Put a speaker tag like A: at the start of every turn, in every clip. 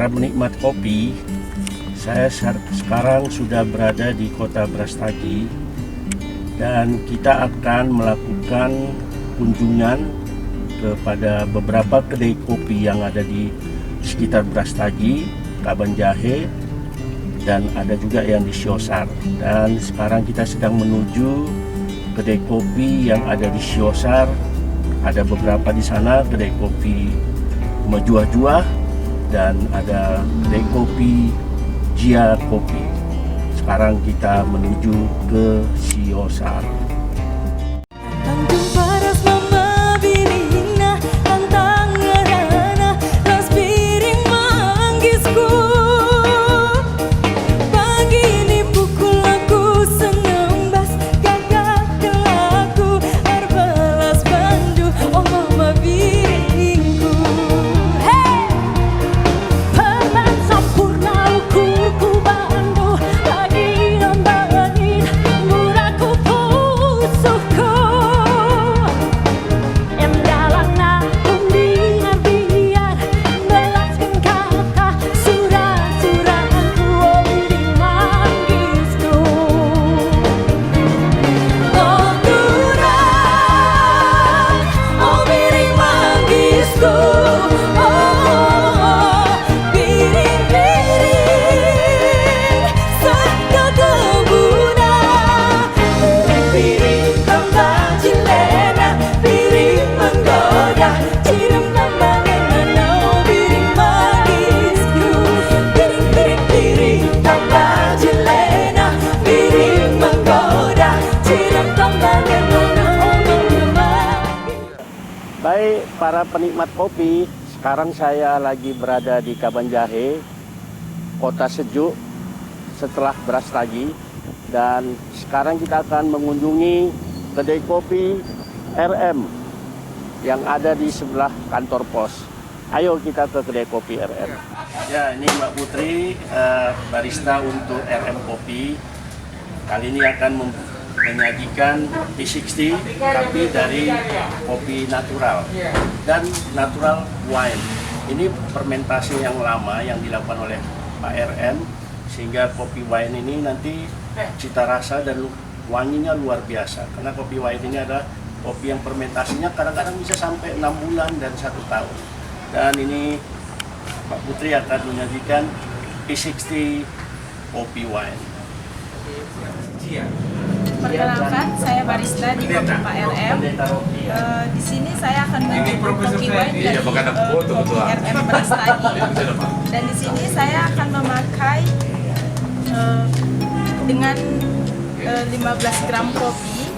A: para penikmat kopi, saya sekarang sudah berada di kota Brastagi dan kita akan melakukan kunjungan kepada beberapa kedai kopi yang ada di sekitar Brastagi, Kabanjahe, dan ada juga yang di Siosar. Dan sekarang kita sedang menuju kedai kopi yang ada di Siosar. Ada beberapa di sana kedai kopi Mejuah-juah dan ada kedai kopi Jia Kopi. Sekarang kita menuju ke Siosar. Baik para penikmat kopi, sekarang saya lagi berada di Kabanjahe, kota sejuk setelah Brastagi, dan sekarang kita akan mengunjungi kedai kopi RM yang ada di sebelah kantor pos. Ayo kita ke kedai kopi RM. Ya, ini Mbak Putri, barista untuk RM Kopi. Kali ini akan menyajikan P60 tapi dari kopi natural dan natural wine. Ini fermentasi yang lama yang dilakukan oleh Pak RM, sehingga kopi wine ini nanti cita rasa dan wanginya luar biasa. Karena kopi wine ini adalah kopi yang fermentasinya kadang-kadang bisa sampai 6 bulan dan 1 tahun. Dan ini Pak Putri akan menyajikan P60 kopi wine.
B: Perkenalkan, saya barista di Kopi Pak RM. Di sini saya akan mencoba kopi wine dari Kopi RM Brastagi. Dan di sini saya akan memakai dengan 15 gram kopi.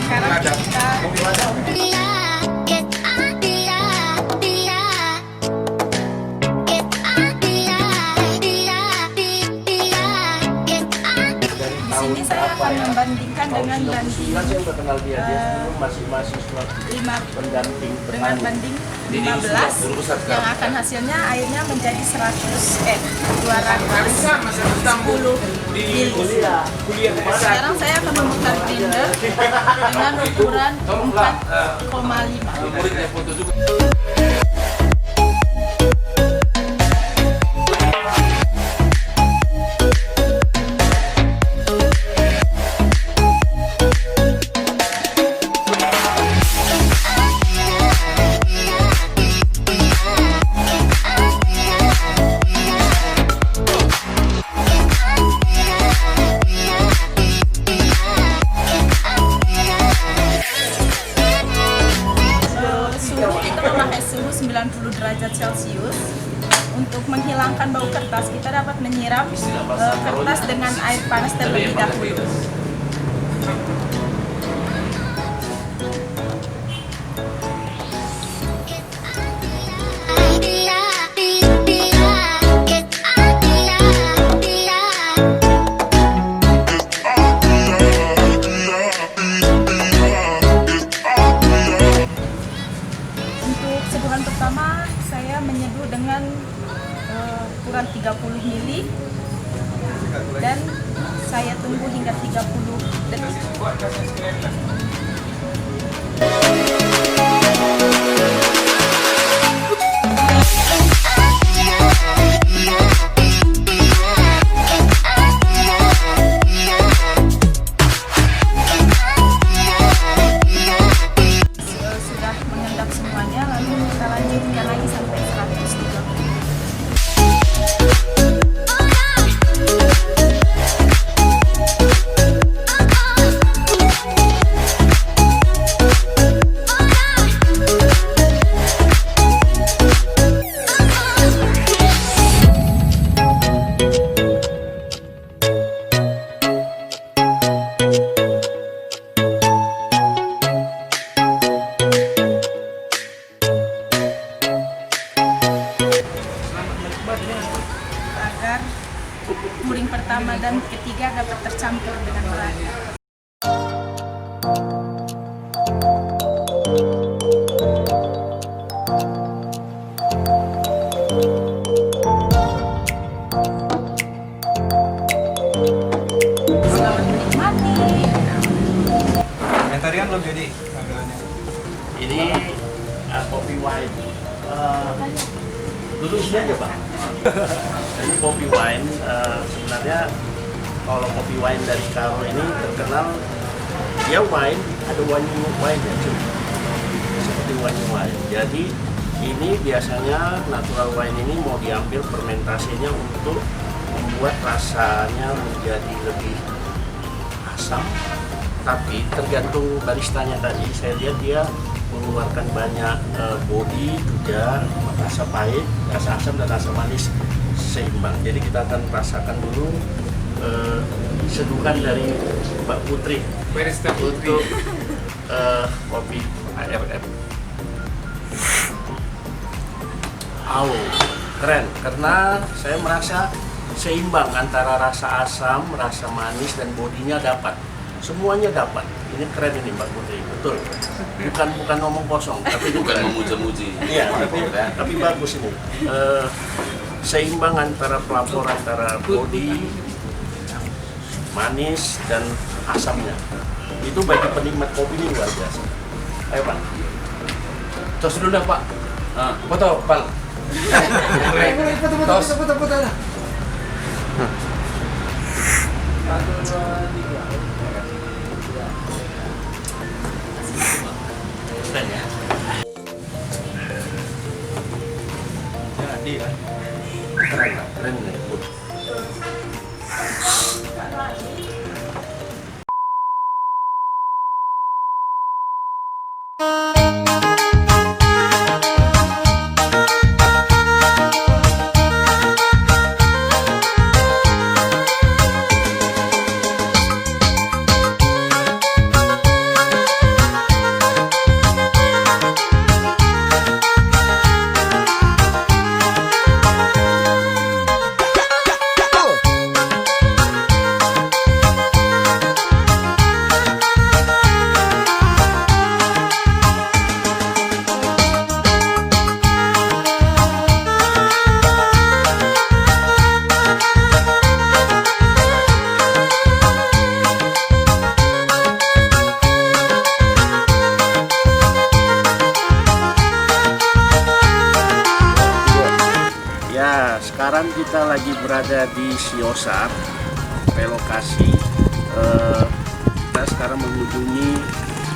B: Sekarang kita ini saya akan membandingkan dengan banding 5 dengan banding 15 yang akan hasilnya airnya menjadi 210 ml. Sekarang saya akan membuka blender dengan ukuran 4,5. Suhu 90 derajat Celcius. Untuk menghilangkan bau kertas, kita dapat menyiram kertas dengan air panas terlebih dahulu. Sebulan pertama saya menyeduh dengan ukuran 30 ml dan saya tunggu hingga 30 detik. semuanya, lalu kita lanjutkan lagi sampai 130. Agar puring pertama dan ketiga dapat tercampur dengan merata. Selamat menikmati.
C: Yang tadi kan belum jadi tampilannya.
A: Ini kopi wine. Duduk sini aja Pak. Ini kopi wine. Sebenarnya kalau kopi wine dari Karo ini terkenal dia wine, ada wangi wine ya cuy. Seperti wangi wine. Jadi ini biasanya natural wine ini mau diambil fermentasinya untuk membuat rasanya menjadi lebih asam. Tapi tergantung baristanya tadi, saya lihat dia mengeluarkan banyak body juga, rasa pahit, rasa asam dan rasa manis seimbang. Jadi kita akan rasakan dulu seduhan dari Mbak Putri
C: Barista Putri.
A: untuk kopi ARM. Au, keren karena saya merasa seimbang antara rasa asam, rasa manis dan bodinya dapat. Semuanya dapat. Ini keren ini Mbak Putri, betul. Bukan ngomong kosong, tapi
D: Bukan memuji-muji.
A: iya, tapi bagus ini. Seimbang antara pelapor antara body, manis dan asamnya. Itu bagi penikmat kopi ini luar biasa. Ayo Pak. Tos dulu dah Pak.
D: Foto, Pal.
C: Tos. Foto.
A: Keren ya.
C: Jadi kan.
A: Keren lah, keren nih. Ya, sekarang kita lagi berada di Siosar, relokasi. Kita sekarang mengunjungi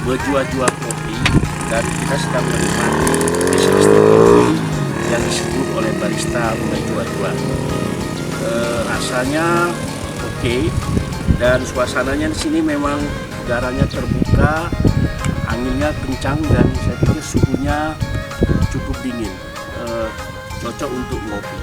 A: Bejua-Jua Kopi dan kita sedang menikmati specialty kopi yang disebut oleh barista Bejua-Jua. Rasanya oke dan suasananya di sini memang udaranya terbuka, anginnya kencang dan saya pikir suhunya cukup dingin. Cocok untuk ngopi.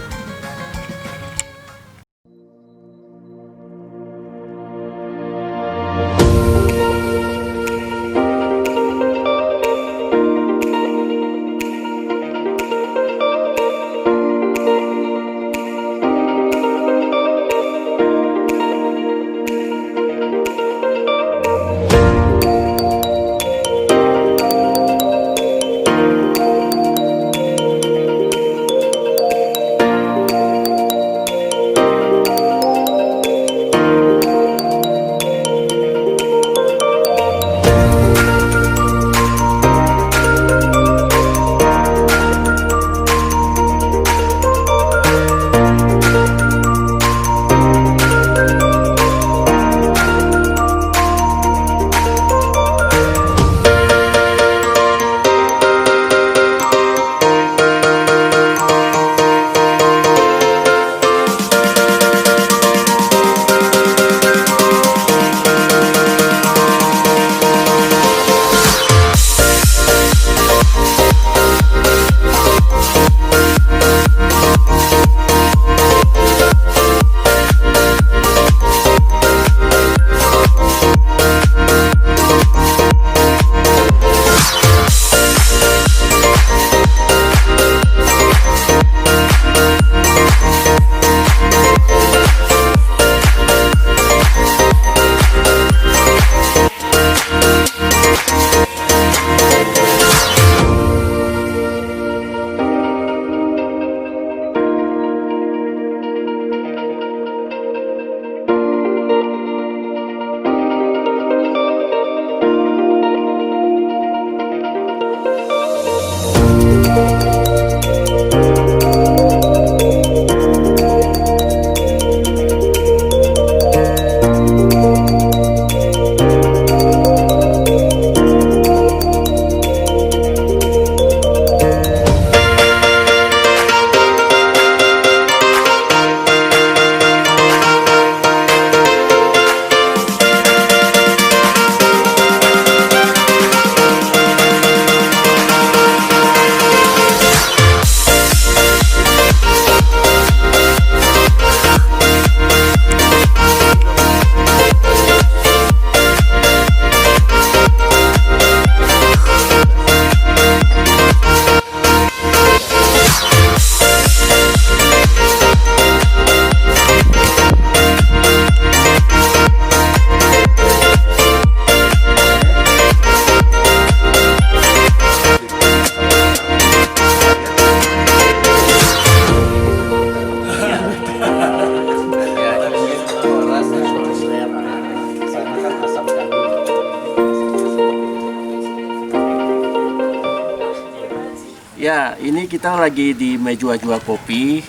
A: Ya, ini kita lagi di meja jual kopi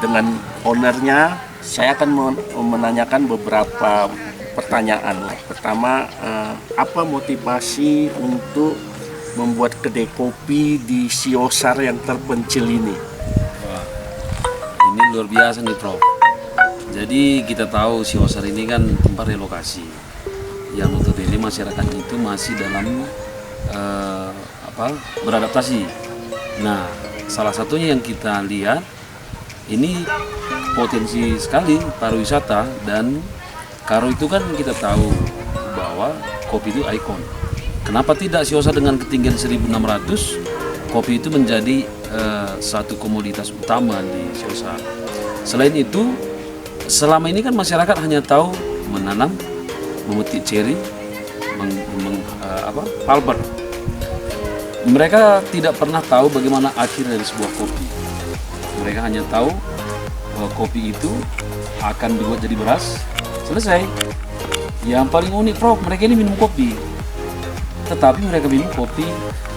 A: dengan ownernya. Saya akan menanyakan beberapa pertanyaan. Pertama, apa motivasi untuk membuat kedai kopi di Siosar yang terpencil ini?
E: Wah, ini luar biasa nih Prof. Jadi kita tahu Siosar ini kan tempat relokasi yang notabene masyarakat itu masih dalam beradaptasi. Nah, salah satunya yang kita lihat ini potensi sekali pariwisata, dan Karo itu kan kita tahu bahwa kopi itu ikon. Kenapa tidak Siosar dengan ketinggian 1600, kopi itu menjadi satu komoditas utama di Siosar. Selain itu, selama ini kan masyarakat hanya tahu menanam, memetik ceri, palper. Mereka tidak pernah tahu bagaimana akhir dari sebuah kopi. Mereka hanya tahu bahwa kopi itu akan dibuat jadi beras, selesai. Yang paling unik Prof, mereka ini minum kopi, tetapi mereka minum kopi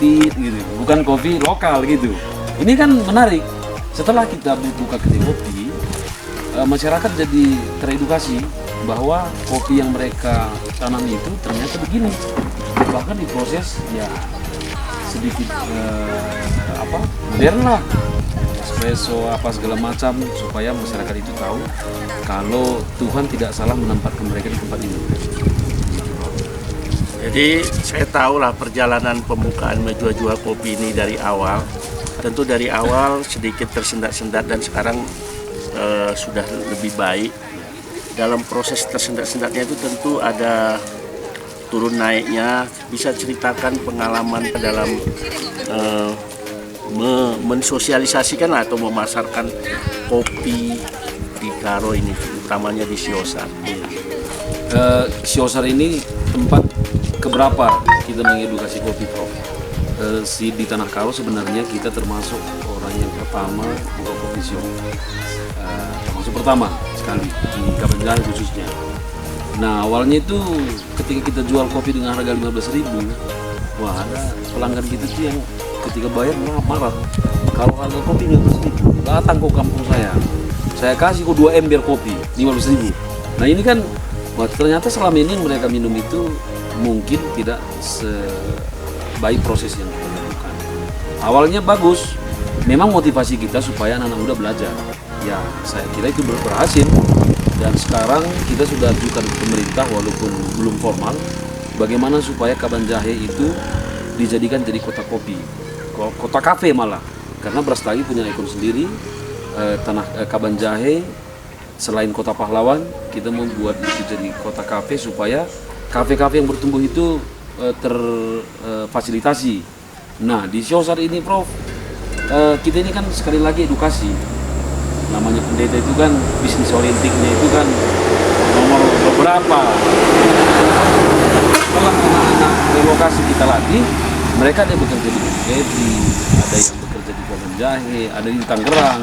E: tit gitu, bukan kopi lokal gitu. Ini kan menarik. Setelah kita buka kedai kopi, masyarakat jadi teredukasi bahwa kopi yang mereka tanam itu ternyata begini. Bahkan diproses ya sedikit modern lah, espresso apa segala macam, supaya masyarakat itu tahu kalau Tuhan tidak salah menempatkan mereka di tempat ini.
A: Jadi saya tahu lah perjalanan pembukaan meja jual kopi ini dari awal. Tentu dari awal sedikit tersendat-sendat dan sekarang sudah lebih baik. Dalam proses tersendat-sendatnya itu tentu ada turun naiknya. Bisa ceritakan pengalaman dalam mensosialisasikan atau memasarkan kopi di Karo ini, utamanya di Siosar.
E: Siosar ini tempat keberapa kita mengedukasi kopi Prof. Di Tanah Karo sebenarnya kita termasuk orang yang pertama buka kopi shop, termasuk pertama sekali di Kabanjahe khususnya. Nah, awalnya itu ketika kita jual kopi dengan harga 15.000, wah, ada pelanggan kita tuh yang ketika bayar marah. Kalau harga kopi 15.000, datang ke kampung saya kasih kok 2 ember kopi 15.000. Nah, ini kan ternyata selama ini mereka minum itu mungkin tidak sebaik proses yang kita lakukan. Awalnya bagus, memang motivasi kita supaya anak-anak muda belajar. Ya, saya kira itu berhasil. Dan sekarang kita sudah ajukan ke pemerintah walaupun belum formal, bagaimana supaya Kabanjahe itu dijadikan jadi kota kopi, kota kafe malah. Karena Brastagi punya ikon sendiri, Kabanjahe selain kota pahlawan, kita membuat itu jadi kota kafe supaya kafe-kafe yang bertumbuh itu terfasilitasi. Nah, di Siosar ini Prof, kita ini kan sekali lagi edukasi. Namanya pendeta itu kan bisnis orientingnya itu kan nomor beberapa. Setelah anak-anak relokasi kita latih, mereka ada yang bekerja di Buketi, ada yang bekerja di Kabanjahe, ada di Tangerang.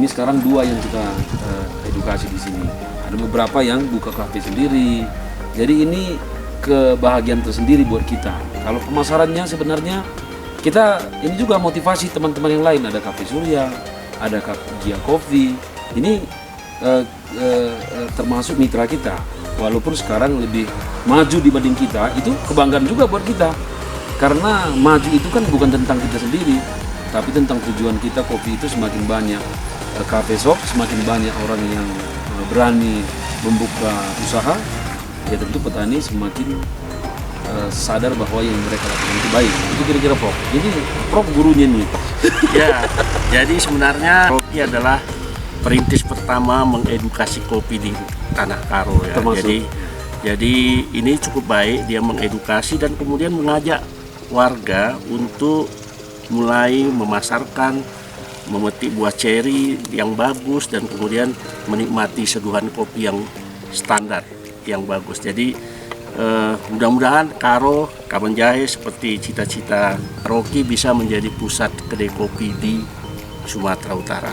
E: Ini sekarang 2 yang kita edukasi di sini. Ada beberapa yang buka kafe sendiri. Jadi ini kebahagiaan tersendiri buat kita. Kalau pemasarannya sebenarnya kita ini juga motivasi teman-teman yang lain. Ada Kafe Surya, ada Gia Coffee. Ini termasuk mitra kita. Walaupun sekarang lebih maju dibanding kita, itu kebanggaan juga buat kita. Karena maju itu kan bukan tentang kita sendiri, tapi tentang tujuan kita. Kopi itu semakin banyak cafe shop, semakin banyak orang yang berani membuka usaha, ya tentu petani semakin sadar bahwa yang mereka lakukan itu baik. Itu kira-kira Prof. Jadi Prof gurunya nih.
A: Ya, jadi sebenarnya kopi adalah perintis pertama mengedukasi kopi di Tanah Karo ya. Jadi ini cukup baik, dia mengedukasi dan kemudian mengajak warga untuk mulai memasarkan, memetik buah ceri yang bagus dan kemudian menikmati seduhan kopi yang standar, yang bagus. Jadi mudah-mudahan Karo, Kabanjahe seperti cita-cita Rocky bisa menjadi pusat kedai kopi di Sumatera Utara.